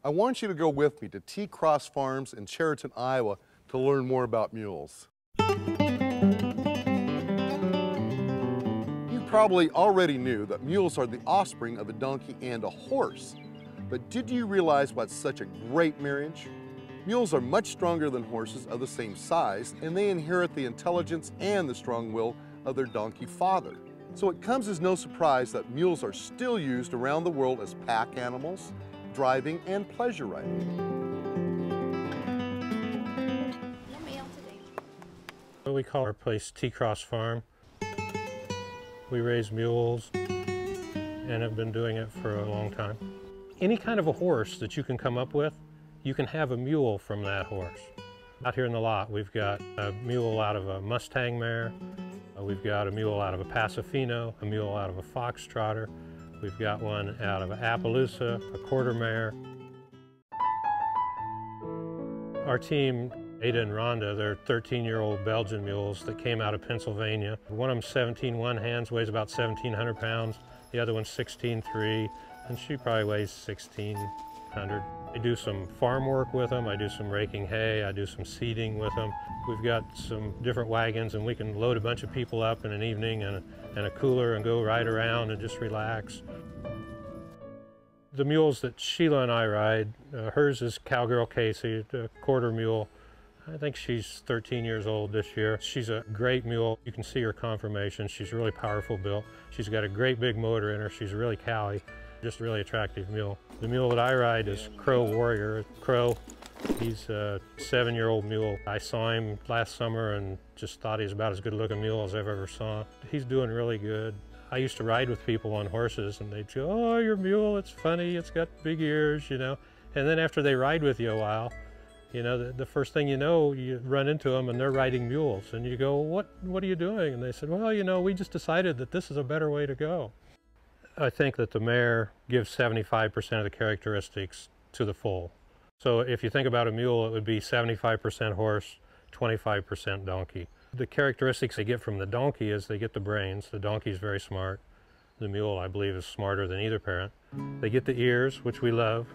I want you to go with me to T-Cross Farms in Chariton, Iowa to learn more about mules. You probably already knew that mules are the offspring of a donkey and a horse. But did you realize what's such a great marriage? Mules are much stronger than horses of the same size, and they inherit the intelligence and the strong will of their donkey father. So it comes as no surprise that mules are still used around the world as pack animals, driving, and pleasure riding. We call our place T-Cross Farm. We raise mules and have been doing it for a long time. Any kind of a horse that you can come up with, you can have a mule from that horse. Out here in the lot, we've got a mule out of a Mustang mare, we've got a mule out of a Pasofino, a mule out of a Foxtrotter, we've got one out of an Appaloosa, a quarter mare. Our team, Ada and Rhonda, they're 13-year-old Belgian mules that came out of Pennsylvania. One of them's 17 one hands, weighs about 1,700 pounds. The other one's 16.3, and she probably weighs 1,600. I do some farm work with them. I do some raking hay. I do some seeding with them. We've got some different wagons, and we can load a bunch of people up in an evening and a cooler and go ride around and just relax. The mules that Sheila and I ride, hers is Cowgirl Casey, a quarter mule. I think she's 13 years old this year. She's a great mule. You can see her conformation. She's really powerful built. She's got a great big motor in her. She's really cowy, just a really attractive mule. The mule that I ride is Crow Warrior. Crow, he's a 7-year-old mule. I saw him last summer and just thought he's about as good looking mule as I've ever saw. He's doing really good. I used to ride with people on horses and they'd go, "Oh, your mule, it's funny, it's got big ears," you know. And then after they ride with you a while, you know, the first thing you know, you run into them and they're riding mules. And you go, what are you doing? And they said, "Well, you know, we just decided that this is a better way to go." I think that the mare gives 75% of the characteristics to the foal. So if you think about a mule, it would be 75% horse, 25% donkey. The characteristics they get from the donkey is they get the brains. The donkey's very smart. The mule, I believe, is smarter than either parent. They get the ears, which we love.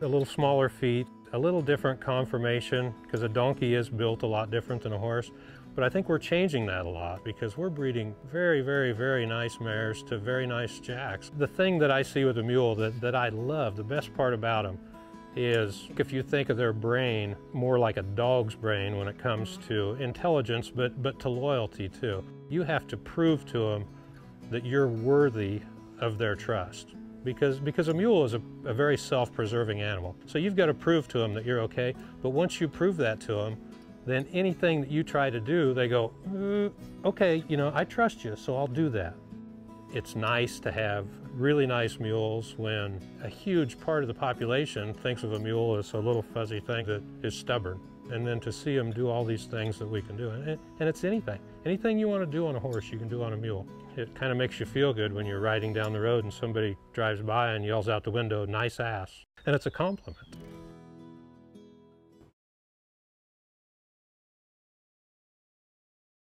A little smaller feet, a little different conformation, because a donkey is built a lot different than a horse. But I think we're changing that a lot because we're breeding very, very, very nice mares to very nice jacks. The thing that I see with a mule that I love, the best part about them, is if you think of their brain more like a dog's brain when it comes to intelligence, but to loyalty too. You have to prove to them that you're worthy of their trust. Because a mule is a very self-preserving animal. So you've got to prove to them that you're okay, but once you prove that to them, then anything that you try to do, they go, "Okay, you know, I trust you, so I'll do that." It's nice to have really nice mules when a huge part of the population thinks of a mule as a little fuzzy thing that is stubborn. And then to see them do all these things that we can do. And it's anything. Anything you want to do on a horse, you can do on a mule. It kind of makes you feel good when you're riding down the road and somebody drives by and yells out the window, "Nice ass." And it's a compliment.